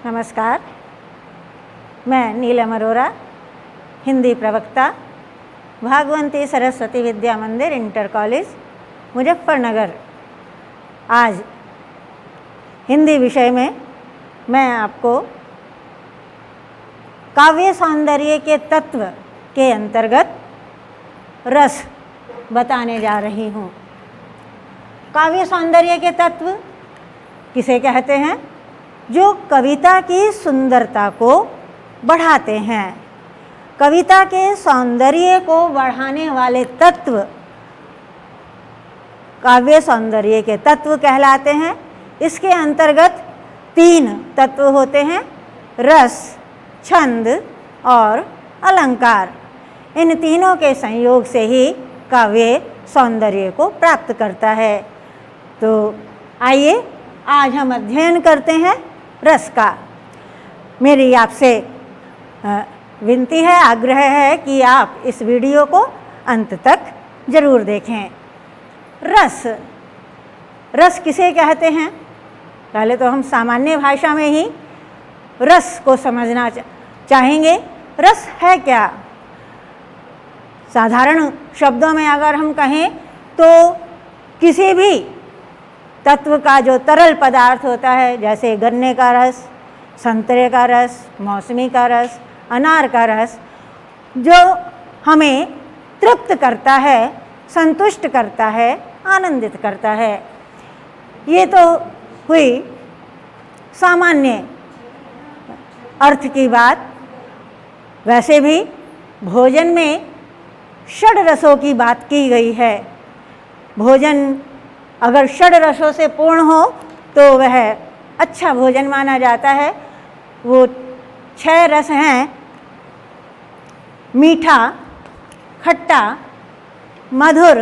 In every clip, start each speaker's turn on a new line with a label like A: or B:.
A: नमस्कार, मैं नीलम अरोरा, हिंदी प्रवक्ता, भागवंती सरस्वती विद्या मंदिर इंटर कॉलेज मुजफ्फरनगर। आज हिंदी विषय में मैं आपको काव्य सौंदर्य के तत्व के अंतर्गत रस बताने जा रही हूँ। काव्य सौंदर्य के तत्व किसे कहते हैं? जो कविता की सुंदरता को बढ़ाते हैं, कविता के सौंदर्य को बढ़ाने वाले तत्व काव्य सौंदर्य के तत्व कहलाते हैं। इसके अंतर्गत 3 तत्व होते हैं: रस, छंद और अलंकार। इन तीनों के संयोग से ही काव्य सौंदर्य को प्राप्त करता है। तो आइए आज हम अध्ययन करते हैं रस का। मेरी आपसे विनती है, आग्रह है कि आप इस वीडियो को अंत तक जरूर देखें। रस किसे कहते हैं? पहले तो हम सामान्य भाषा में ही रस को समझना चाहेंगे। रस है क्या? साधारण शब्दों में अगर हम कहें तो किसी भी तत्व का जो तरल पदार्थ होता है, जैसे गन्ने का रस, संतरे का रस, मौसमी का रस, अनार का रस, जो हमें तृप्त करता है, संतुष्ट करता है, आनंदित करता है। ये तो हुई सामान्य अर्थ की बात। वैसे भी भोजन में षड रसों की बात की गई है। भोजन अगर षड रसों से पूर्ण हो तो वह अच्छा भोजन माना जाता है। वो 6 रस हैं: मीठा, खट्टा, मधुर,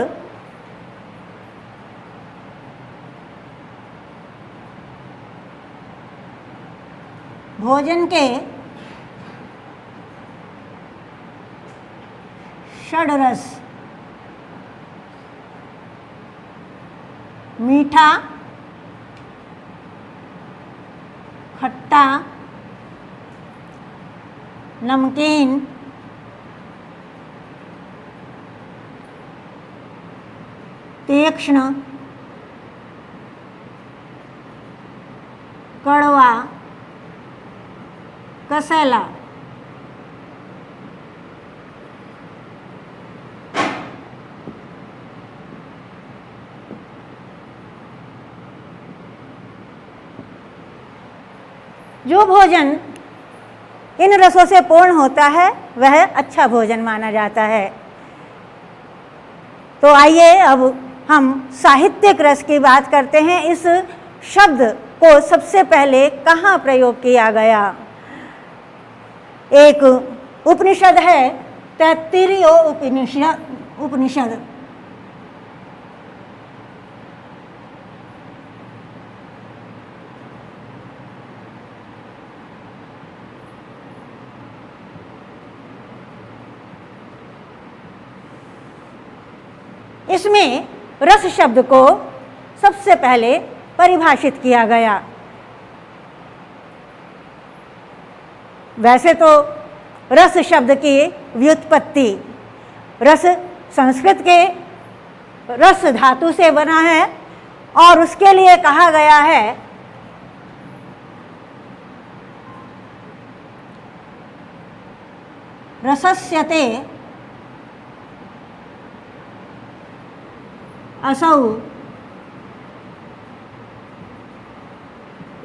A: भोजन के षड रस मीठा, खट्टा, नमकीन, तीक्ष्ण, कड़वा, कसैला। जो भोजन इन रसों से पूर्ण होता है वह अच्छा भोजन माना जाता है। तो आइए अब हम साहित्यिक रस की बात करते हैं। इस शब्द को सबसे पहले कहाँ प्रयोग किया गया? एक उपनिषद है, तैत्तिरीय उपनिषद। इसमें रस शब्द को सबसे पहले परिभाषित किया गया। वैसे तो रस शब्द की व्युत्पत्ति रस संस्कृत के रस धातु से बना है और उसके लिए कहा गया है रसस्यते असौ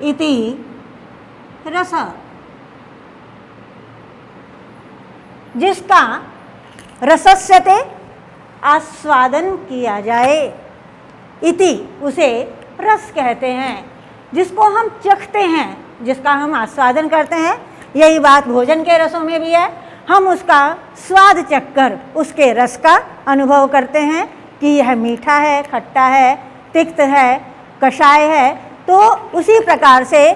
A: इति रस। जिसका रसस्यते आस्वादन किया जाए, इति उसे रस कहते हैं। जिसको हम चखते हैं, जिसका हम आस्वादन करते हैं, यही बात भोजन के रसों में भी है। हम उसका स्वाद चखकर उसके रस का अनुभव करते हैं कि यह मीठा है, खट्टा है, तिक्त है, कषाय है। तो उसी प्रकार से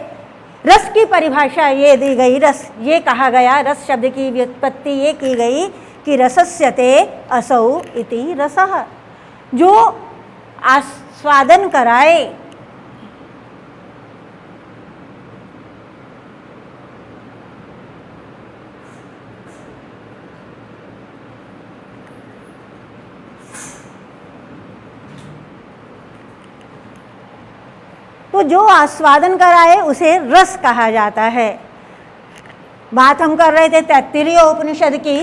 A: रस की परिभाषा ये दी गई, रस ये कहा गया, रस शब्द की व्युत्पत्ति ये की गई कि रसस्यते असौ इति रसः। जो आस्वादन कराए, जो आस्वादन कराए उसे रस कहा जाता है। बात हम कर रहे थे तैत्तिरीय उपनिषद की,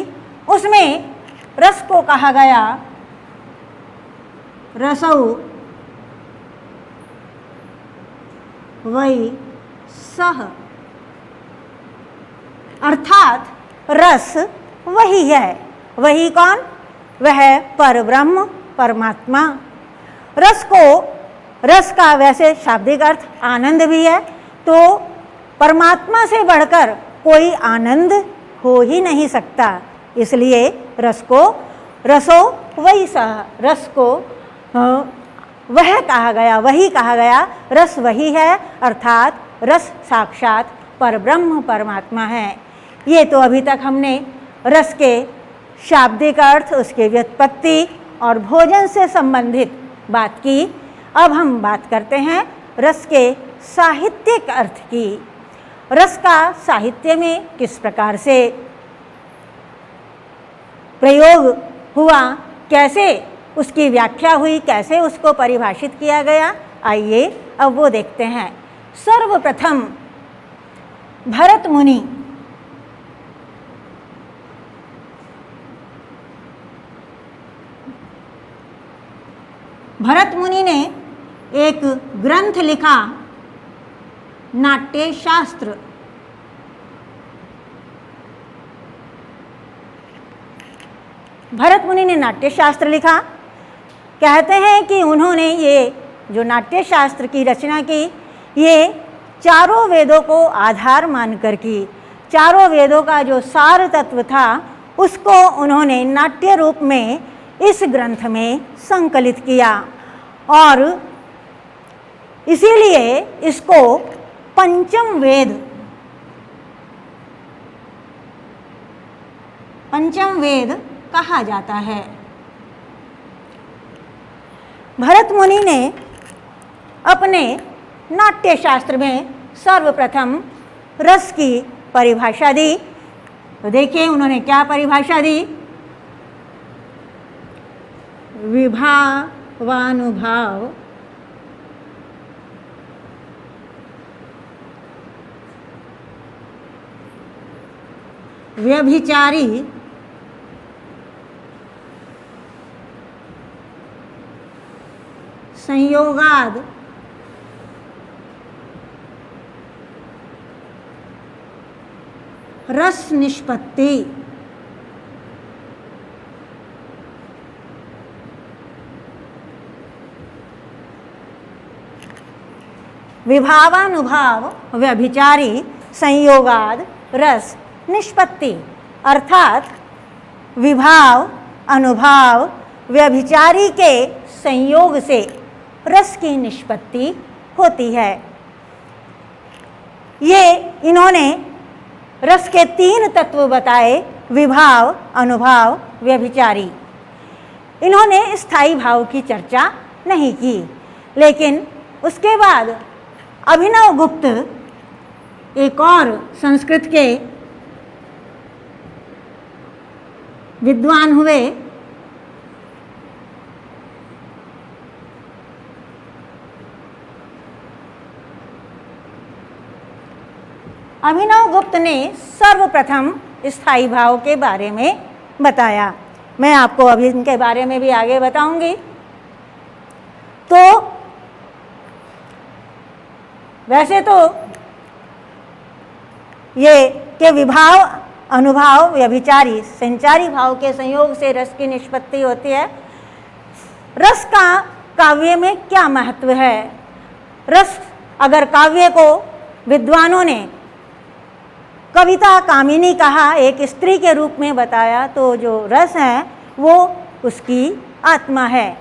A: उसमें रस को कहा गया रसौ वै सह, अर्थात रस वही है। वही कौन? वह परब्रह्म परमात्मा। रस का वैसे शाब्दिक अर्थ आनंद भी है, तो परमात्मा से बढ़कर कोई आनंद हो ही नहीं सकता। इसलिए रसो वही सह, रस को वह कहा गया, वही कहा गया। रस वही है, अर्थात रस साक्षात परब्रह्म परमात्मा है। ये तो अभी तक हमने रस के शाब्दिक अर्थ, उसके व्युत्पत्ति और भोजन से संबंधित बात की। अब हम बात करते हैं रस के साहित्यिक अर्थ की। रस का साहित्य में किस प्रकार से प्रयोग हुआ, कैसे उसकी व्याख्या हुई, कैसे उसको परिभाषित किया गया, आइए अब वो देखते हैं। सर्वप्रथम भरत मुनि ने एक ग्रंथ लिखा, नाट्य शास्त्र। भरत मुनि ने नाट्य शास्त्र लिखा। कहते हैं कि उन्होंने ये जो नाट्य शास्त्र की रचना की, ये चारों वेदों को आधार मानकर की। चारों वेदों का जो सार तत्व था उसको उन्होंने नाट्य रूप में इस ग्रंथ में संकलित किया और इसीलिए इसको पंचम वेद कहा जाता है। भरत मुनि ने अपने नाट्य शास्त्र में सर्वप्रथम रस की परिभाषा दी। तो देखिए उन्होंने क्या परिभाषा दी। विभावानुभाव व्यभिचारी संयोगाद रस निष्पत्ति। विभावानुभाव व्यभिचारी संयोगाद रस निष्पत्ति, अर्थात विभाव अनुभाव व्यभिचारी के संयोग से रस की निष्पत्ति होती है। ये इन्होंने रस के 3 तत्व बताए, विभाव अनुभाव व्यभिचारी। इन्होंने स्थायी भाव की चर्चा नहीं की, लेकिन उसके बाद अभिनव गुप्त एक और संस्कृत के विद्वान हुए। अभिनव गुप्त ने सर्वप्रथम स्थायी भाव के बारे में बताया। मैं आपको अभी इनके बारे में भी आगे बताऊंगी। तो वैसे तो ये के विभाव अनुभाव व्यभिचारी संचारी भाव के संयोग से रस की निष्पत्ति होती है। रस का काव्य में क्या महत्व है? रस अगर काव्य को विद्वानों ने कविता कामिनी कहा, एक स्त्री के रूप में बताया, तो जो रस है वो उसकी आत्मा है।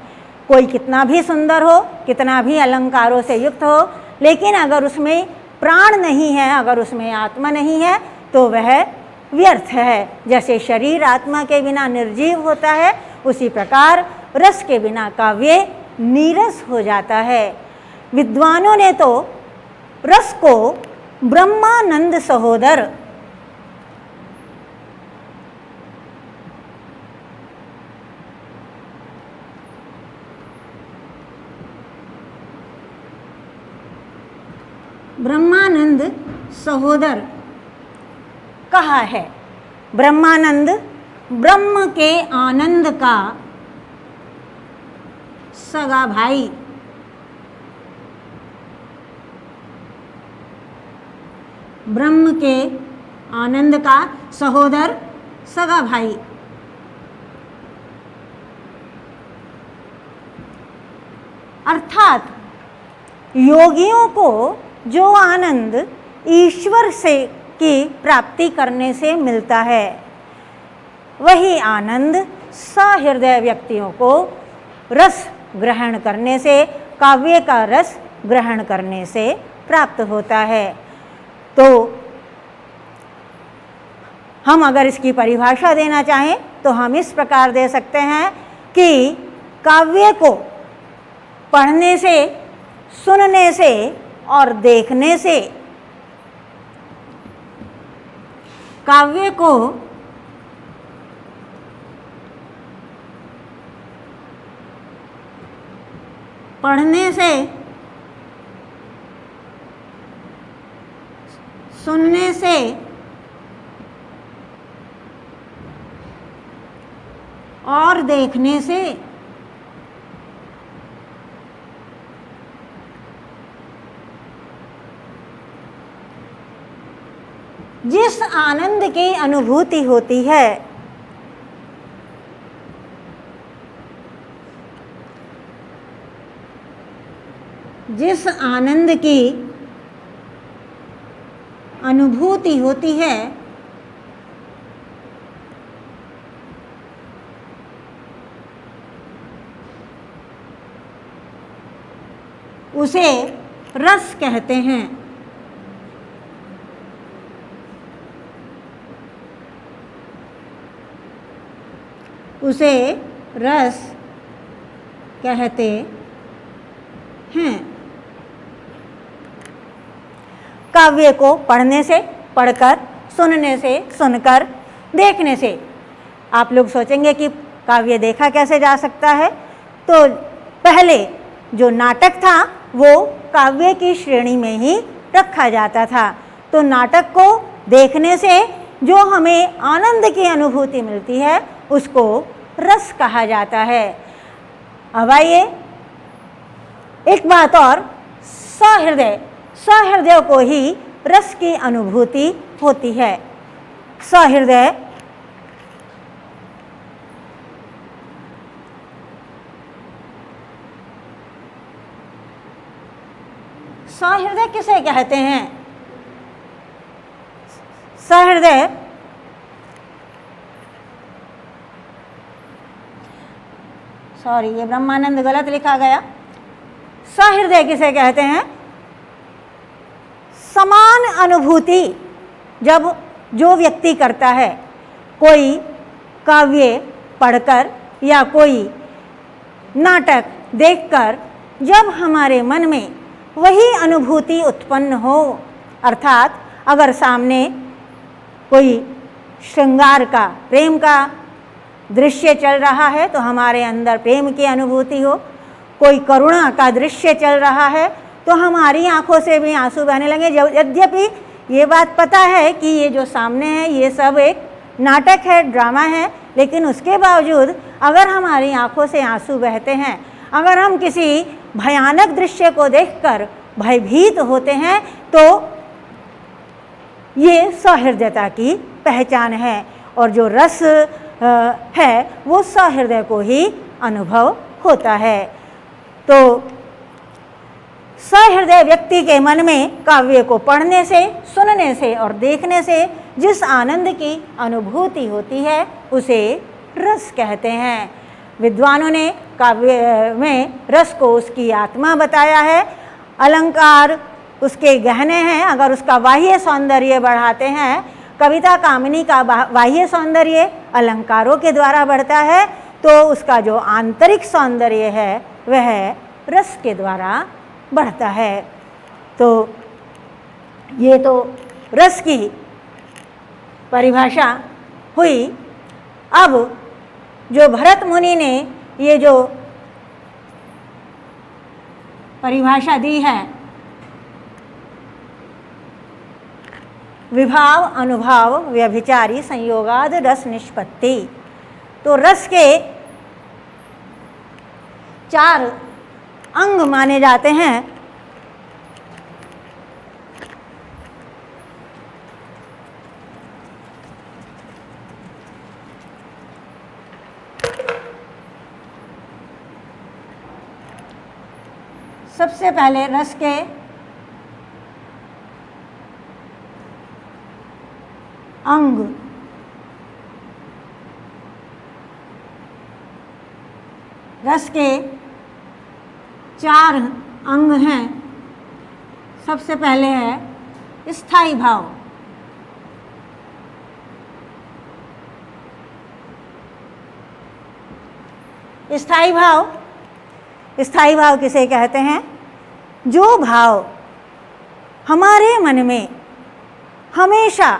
A: कोई कितना भी सुंदर हो, कितना भी अलंकारों से युक्त हो, लेकिन अगर उसमें प्राण नहीं है, अगर उसमें आत्मा नहीं है, तो वह व्यर्थ है। जैसे शरीर आत्मा के बिना निर्जीव होता है, उसी प्रकार रस के बिना काव्य नीरस हो जाता है। विद्वानों ने तो रस को ब्रह्मानंद सहोदर ब्रह्मानंद सहोदर कहा है। ब्रह्मानंद ब्रह्म के आनंद का सगा भाई। ब्रह्म के आनंद का सहोदर, सगा भाई। अर्थात योगियों को जो आनंद ईश्वर से की प्राप्ति करने से मिलता है, वही आनंद सहृदय व्यक्तियों को रस ग्रहण करने से, काव्य का रस ग्रहण करने से प्राप्त होता है। तो हम अगर इसकी परिभाषा देना चाहें तो हम इस प्रकार दे सकते हैं कि काव्य को पढ़ने से, सुनने से और देखने से, काव्य को पढ़ने से, सुनने से और देखने से जिस आनंद की अनुभूति होती है, जिस आनंद की अनुभूति होती है, उसे रस कहते हैं। उसे रस कहते हैं। काव्य को पढ़ने से, पढ़कर, सुनने से, सुनकर, देखने से। आप लोग सोचेंगे कि काव्य देखा कैसे जा सकता है, तो पहले जो नाटक था वो काव्य की श्रेणी में ही रखा जाता था। तो नाटक को देखने से जो हमें आनंद की अनुभूति मिलती है उसको रस कहा जाता है। अब आइए एक बात और, सहृदय, सहृदय को ही रस की अनुभूति होती है। सहृदय सहृदय किसे कहते हैं? सहृदय सॉरी, ये ब्रह्मानंद गलत लिखा गया। सहृदय किसे कहते हैं? समान अनुभूति जब जो व्यक्ति करता है, कोई काव्य पढ़कर या कोई नाटक देखकर, जब हमारे मन में वही अनुभूति उत्पन्न हो, अर्थात अगर सामने कोई श्रृंगार का, प्रेम का दृश्य चल रहा है तो हमारे अंदर प्रेम की अनुभूति हो, कोई करुणा का दृश्य चल रहा है तो हमारी आंखों से भी आंसू बहने लगे। यद्यपि ये बात पता है कि ये जो सामने है ये सब एक नाटक है, ड्रामा है, लेकिन उसके बावजूद अगर हमारी आंखों से आंसू बहते हैं, अगर हम किसी भयानक दृश्य को देखकर भयभीत होते हैं, तो ये सहृदयता की पहचान है। और जो रस है वो सहृदय को ही अनुभव होता है। तो सहृदय व्यक्ति के मन में काव्य को पढ़ने से, सुनने से और देखने से जिस आनंद की अनुभूति होती है उसे रस कहते हैं। विद्वानों ने काव्य में रस को उसकी आत्मा बताया है, अलंकार उसके गहने हैं। अगर उसका बाह्य सौंदर्य बढ़ाते हैं, कविता कामिनी का बाह्य सौंदर्य अलंकारों के द्वारा बढ़ता है, तो उसका जो आंतरिक सौंदर्य है वह रस के द्वारा बढ़ता है। तो ये तो रस की परिभाषा हुई। अब जो भरत मुनि ने ये जो परिभाषा दी है विभाव, अनुभाव, व्यभिचारी, संयोगाद रस निष्पत्ति। तो रस के 4 अंग माने जाते हैं। सबसे पहले रस के अंग, रस के 4 अंग हैं। सबसे पहले है स्थायी भाव। स्थायी भाव, स्थायी भाव किसे कहते हैं? जो भाव हमारे मन में हमेशा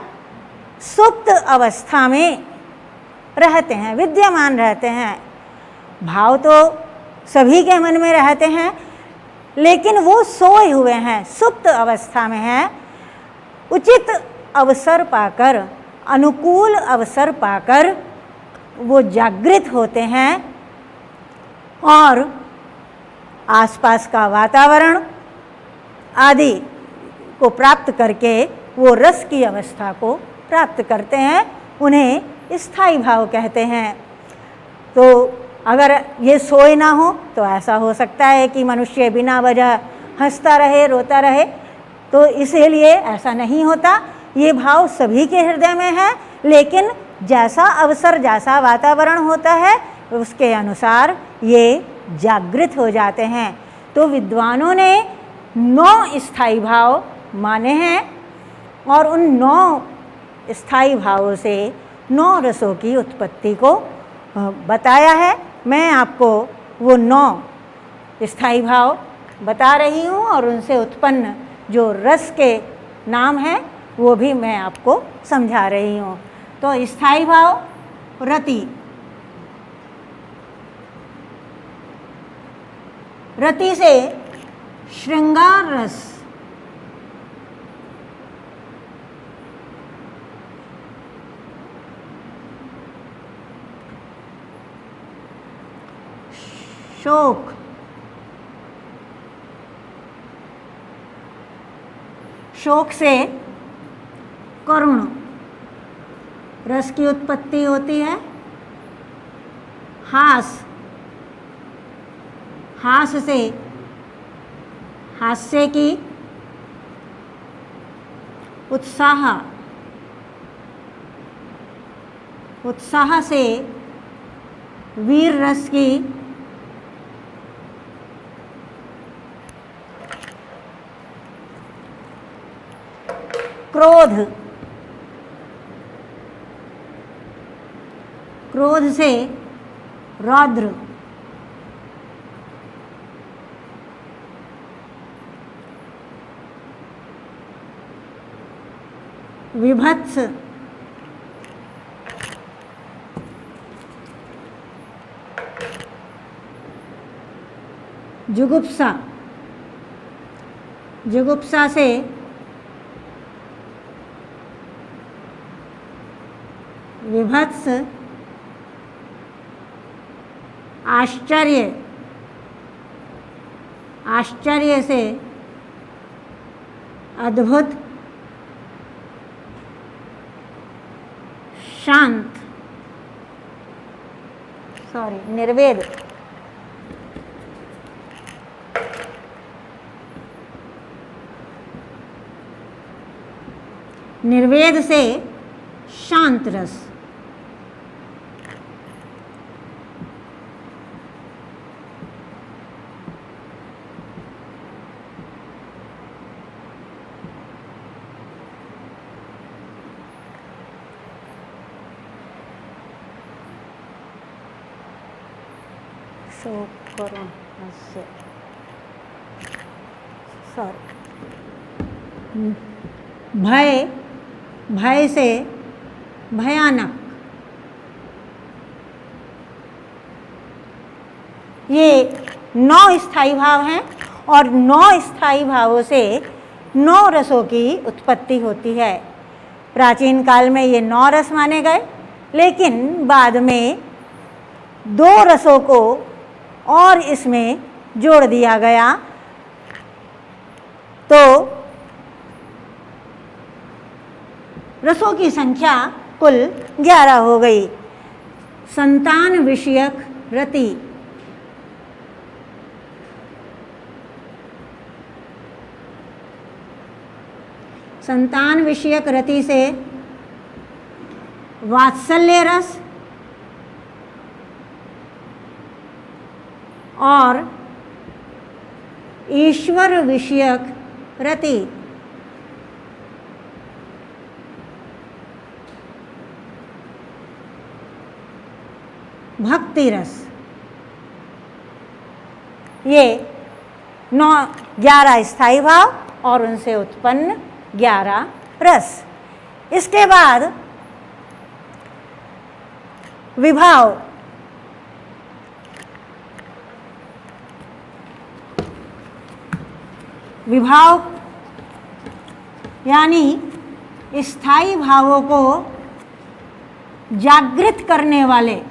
A: सुप्त अवस्था में रहते हैं, विद्यमान रहते हैं। भाव तो सभी के मन में रहते हैं, लेकिन वो सोए हुए हैं, सुप्त अवस्था में हैं। उचित अवसर पाकर, अनुकूल अवसर पाकर वो जागृत होते हैं और आसपास का वातावरण आदि को प्राप्त करके वो रस की अवस्था को प्राप्त करते हैं। उन्हें स्थायी भाव कहते हैं। तो अगर ये सोए ना हो तो ऐसा हो सकता है कि मनुष्य बिना वजह हंसता रहे, रोता रहे, तो इसीलिए ऐसा नहीं होता। ये भाव सभी के हृदय में है, लेकिन जैसा अवसर, जैसा वातावरण होता है उसके अनुसार ये जागृत हो जाते हैं। तो विद्वानों ने 9 स्थायी भाव माने हैं और उन 9 स्थायी भावों से 9 रसों की उत्पत्ति को बताया है। मैं आपको वो 9 स्थायी भाव बता रही हूँ और उनसे उत्पन्न जो रस के नाम हैं वो भी मैं आपको समझा रही हूँ। तो स्थायी भाव रति, रति से श्रृंगार रस, शोक, शोक से करुण रस की उत्पत्ति होती है। हास, हास से हास्य की, उत्साह, उत्साह से वीर रस की, क्रोध, क्रोध से रौद्र, विभत्स, जुगुप्सा, जुगुप्सा से विभत्स, आश्चर्य, आश्चर्य से अद्भुत, शांत, निर्वेद, निर्वेद से शांत रस, भय, भय से भयानक, ये 9 स्थायी भाव हैं और 9 स्थायी भावों से 9 रसों की उत्पत्ति होती है। प्राचीन काल में ये 9 रस माने गए, लेकिन बाद में 2 रसों को और इसमें जोड़ दिया गया, तो रसों की संख्या कुल 11 हो गई। संतान विषयक रति, संतान विषयक रति से वात्सल्य रस और ईश्वर विषयक रति, भक्ति रस, ये 11 स्थायी भाव और उनसे उत्पन्न 11 रस। इसके बाद विभाव, विभाव यानी स्थायी भावों को जागृत करने वाले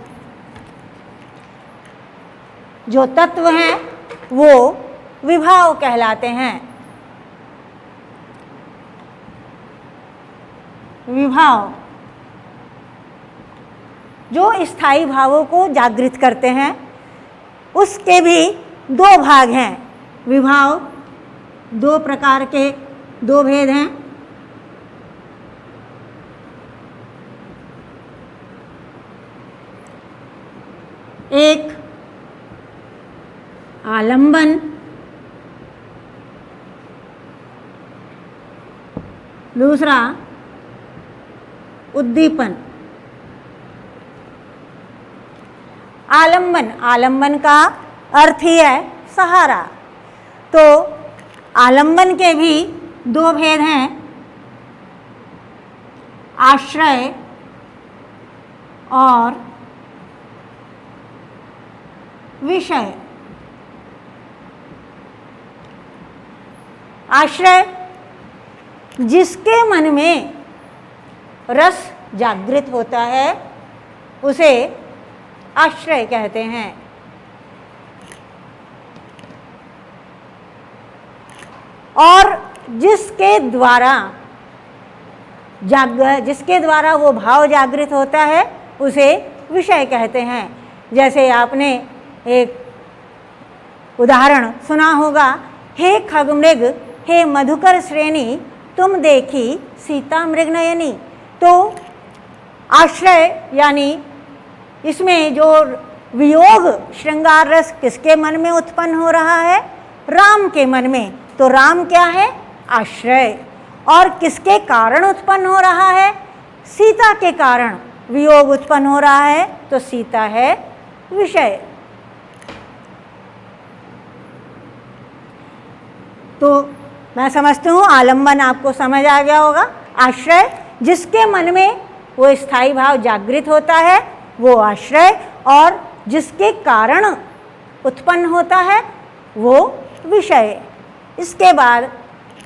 A: जो तत्व हैं वो विभाव कहलाते हैं। विभाव जो स्थायी भावों को जागृत करते हैं, उसके भी 2 भाग हैं। विभाव 2 प्रकार के, 2 भेद हैं। एक आलंबन, दूसरा उद्दीपन। आलंबन, आलंबन का अर्थ ही है सहारा, तो आलंबन के भी 2 भेद हैं, आश्रय और विषय। आश्रय, जिसके मन में रस जागृत होता है उसे आश्रय कहते हैं। और जिसके द्वारा वो भाव जागृत होता है उसे विषय कहते हैं। जैसे आपने एक उदाहरण सुना होगा, हे खगमृग हे मधुकर श्रेणी तुम देखी सीता मृगनयनी। तो आश्रय यानी इसमें जो वियोग श्रृंगार रस किसके मन में उत्पन्न हो रहा है? राम के मन में। तो राम क्या है? आश्रय। और किसके कारण उत्पन्न हो रहा है? सीता के कारण वियोग उत्पन्न हो रहा है, तो सीता है विषय। तो मैं समझती हूँ आलंबन आपको समझ आ गया होगा। आश्रय, जिसके मन में वो स्थायी भाव जागृत होता है वो आश्रय, और जिसके कारण उत्पन्न होता है वो विषय। इसके बाद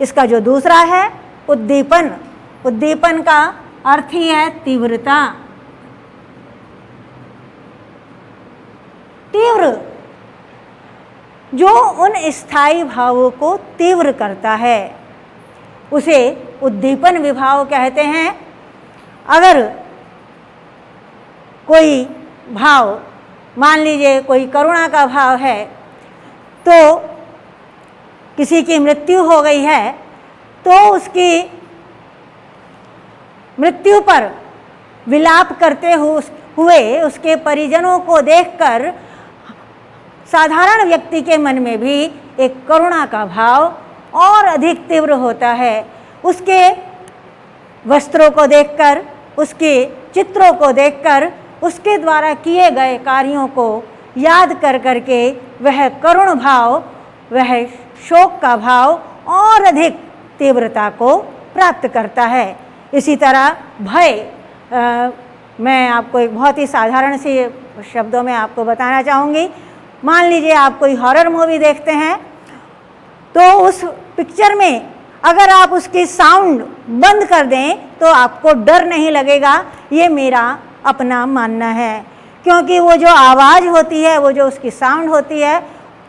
A: इसका जो दूसरा है उद्दीपन। उद्दीपन का अर्थ ही है तीव्रता। तीव्र, जो उन स्थायी भावों को तीव्र करता है उसे उद्दीपन विभाव कहते हैं। अगर कोई भाव, मान लीजिए कोई करुणा का भाव है, तो किसी की मृत्यु हो गई है, तो उसकी मृत्यु पर विलाप करते हुए उसके परिजनों को देखकर साधारण व्यक्ति के मन में भी एक करुणा का भाव और अधिक तीव्र होता है। उसके वस्त्रों को देखकर, उसके चित्रों को देखकर, उसके द्वारा किए गए कार्यों को याद कर करके वह करुण भाव, वह शोक का भाव और अधिक तीव्रता को प्राप्त करता है। इसी तरह भय, मैं आपको एक बहुत ही साधारण सी शब्दों में आपको बताना चाहूँगी। मान लीजिए आप कोई हॉरर मूवी देखते हैं, तो उस पिक्चर में अगर आप उसकी साउंड बंद कर दें तो आपको डर नहीं लगेगा, ये मेरा अपना मानना है। क्योंकि वो जो आवाज़ होती है, वो जो उसकी साउंड होती है,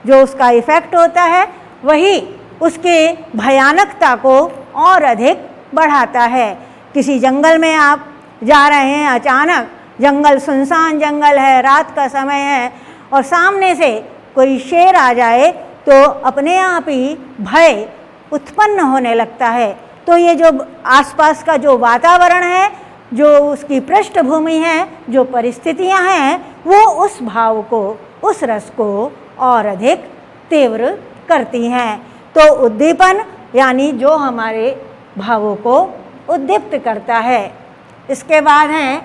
A: जो उसका इफ़ेक्ट होता है, वही उसके भयानकता को और अधिक बढ़ाता है। किसी जंगल में आप जा रहे हैं, अचानक जंगल, सुनसान जंगल है, रात का समय है और सामने से कोई शेर आ जाए तो अपने आप ही भय उत्पन्न होने लगता है। तो ये जो आसपास का जो वातावरण है, जो उसकी पृष्ठभूमि है, जो परिस्थितियां हैं, वो उस भाव को, उस रस को और अधिक तीव्र करती हैं। तो उद्दीपन यानी जो हमारे भावों को उद्दीप्त करता है। इसके बाद है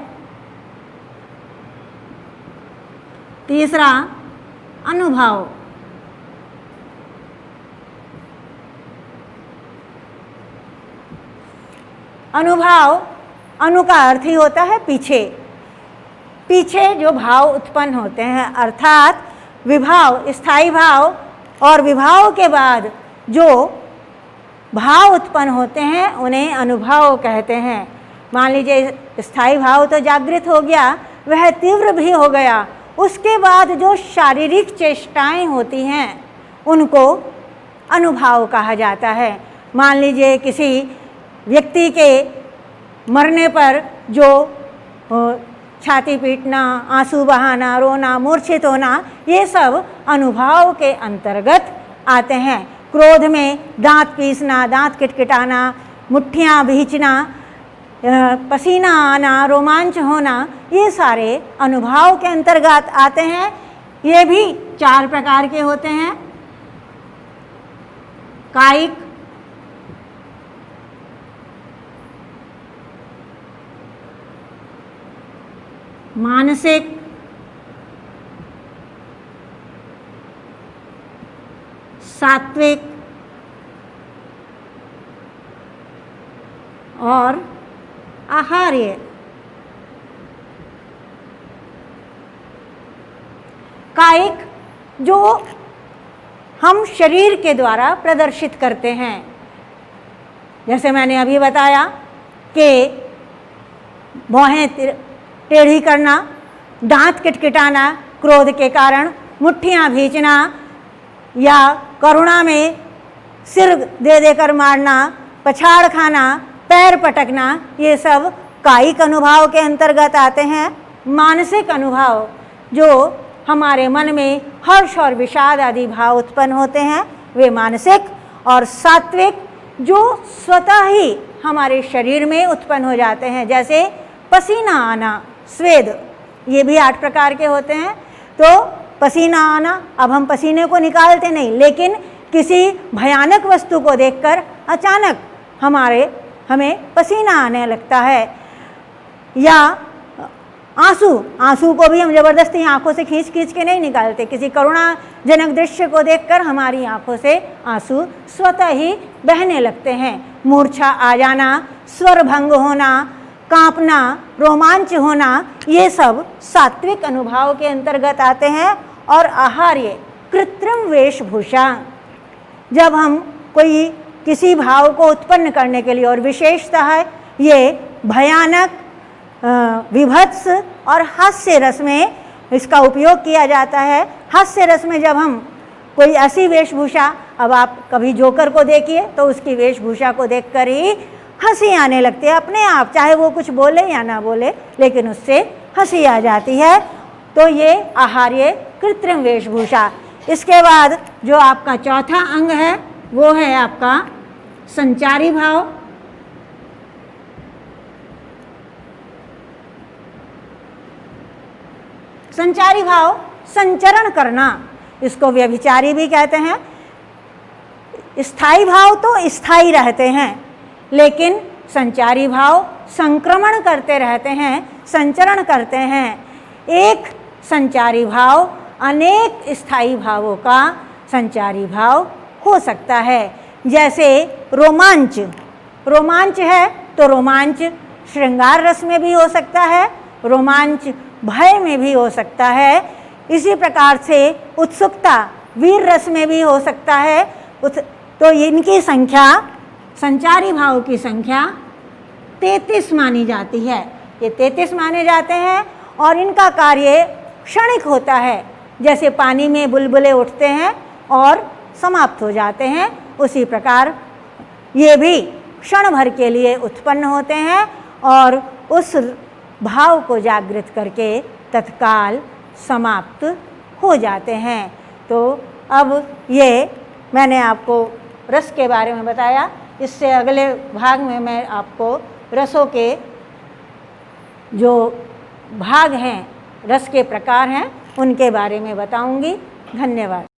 A: तीसरा, अनुभाव। अनुभाव, अनु का अर्थ ही होता है पीछे। पीछे जो भाव उत्पन्न होते हैं, अर्थात विभाव, स्थायी भाव और विभाव के बाद जो भाव उत्पन्न होते हैं उन्हें अनुभाव कहते हैं। मान लीजिए स्थायी भाव तो जागृत हो गया, वह तीव्र भी हो गया, उसके बाद जो शारीरिक चेष्टाएं होती हैं उनको अनुभाव कहा जाता है। मान लीजिए किसी व्यक्ति के मरने पर जो छाती पीटना, आंसू बहाना, रोना, मूर्छित होना, ये सब अनुभाव के अंतर्गत आते हैं। क्रोध में दांत पीसना, दांत किटकिटाना, मुट्ठियाँ भींचना, पसीना आना, रोमांच होना, ये सारे अनुभाव के अंतर्गत आते हैं। ये भी 4 प्रकार के होते हैं: कायिक, मानसिक, सात्विक और आहार्य। कायिक जो हम शरीर के द्वारा प्रदर्शित करते हैं, जैसे मैंने अभी बताया कि भौहें टेढ़ी करना, दांत किटकिटाना क्रोध के कारण, मुट्ठियाँ भींचना या करुणा में सिर दे देकर मारना, पछाड़ खाना, पैर पटकना, ये सब कायिक अनुभाव के अंतर्गत आते हैं। मानसिक अनुभाव जो हमारे मन में हर्ष और विषाद आदि भाव उत्पन्न होते हैं, वे मानसिक। और सात्विक जो स्वतः ही हमारे शरीर में उत्पन्न हो जाते हैं, जैसे पसीना आना, स्वेद, ये भी 8 प्रकार के होते हैं। तो पसीना आना, अब हम पसीने को निकालते नहीं, लेकिन किसी भयानक वस्तु को देखकर अचानक हमें पसीना आने लगता है। या आंसू, आंसू को भी हम जबरदस्ती आंखों से खींच के नहीं निकालते। किसी करुणाजनक दृश्य को देखकर हमारी आंखों से आंसू स्वतः ही बहने लगते हैं। मूर्छा आ जाना, स्वर भंग होना, कांपना, रोमांच होना, ये सब सात्विक अनुभाव के अंतर्गत आते हैं। और आहार्य, कृत्रिम वेशभूषा, जब हम किसी भाव को उत्पन्न करने के लिए, और विशेषतः ये भयानक, विभत्स और हास्य रस में इसका उपयोग किया जाता है। हास्य रस में जब हम कोई ऐसी वेशभूषा, अब आप कभी जोकर को देखिए तो उसकी वेशभूषा को देखकर ही हंसी आने लगती है अपने आप, चाहे वो कुछ बोले या ना बोले, लेकिन उससे हंसी आ जाती है। तो ये आहार्य, कृत्रिम वेशभूषा। इसके बाद जो आपका चौथा अंग है वो है आपका संचारी भाव। संचारी भाव, संचरण करना, इसको व्यभिचारी भी कहते हैं। स्थायी भाव तो स्थायी रहते हैं, लेकिन संचारी भाव संक्रमण करते रहते हैं, संचरण करते हैं। एक संचारी भाव अनेक स्थायी भावों का संचारी भाव हो सकता है। जैसे रोमांच, रोमांच है तो रोमांच श्रृंगार रस में भी हो सकता है, रोमांच भय में भी हो सकता है। इसी प्रकार से उत्सुकता वीर रस में भी हो सकता है। तो इनकी संख्या संचारी भाव की संख्या 33 मानी जाती है। ये 33 माने जाते हैं और इनका कार्य क्षणिक होता है। जैसे पानी में बुलबुले उठते हैं और समाप्त हो जाते हैं, उसी प्रकार ये भी क्षण भर के लिए उत्पन्न होते हैं और उस भाव को जागृत करके तत्काल समाप्त हो जाते हैं। तो अब ये मैंने आपको रस के बारे में बताया। इससे अगले भाग में मैं आपको रसों के जो भाग हैं, रस के प्रकार हैं, उनके बारे में बताऊंगी। धन्यवाद।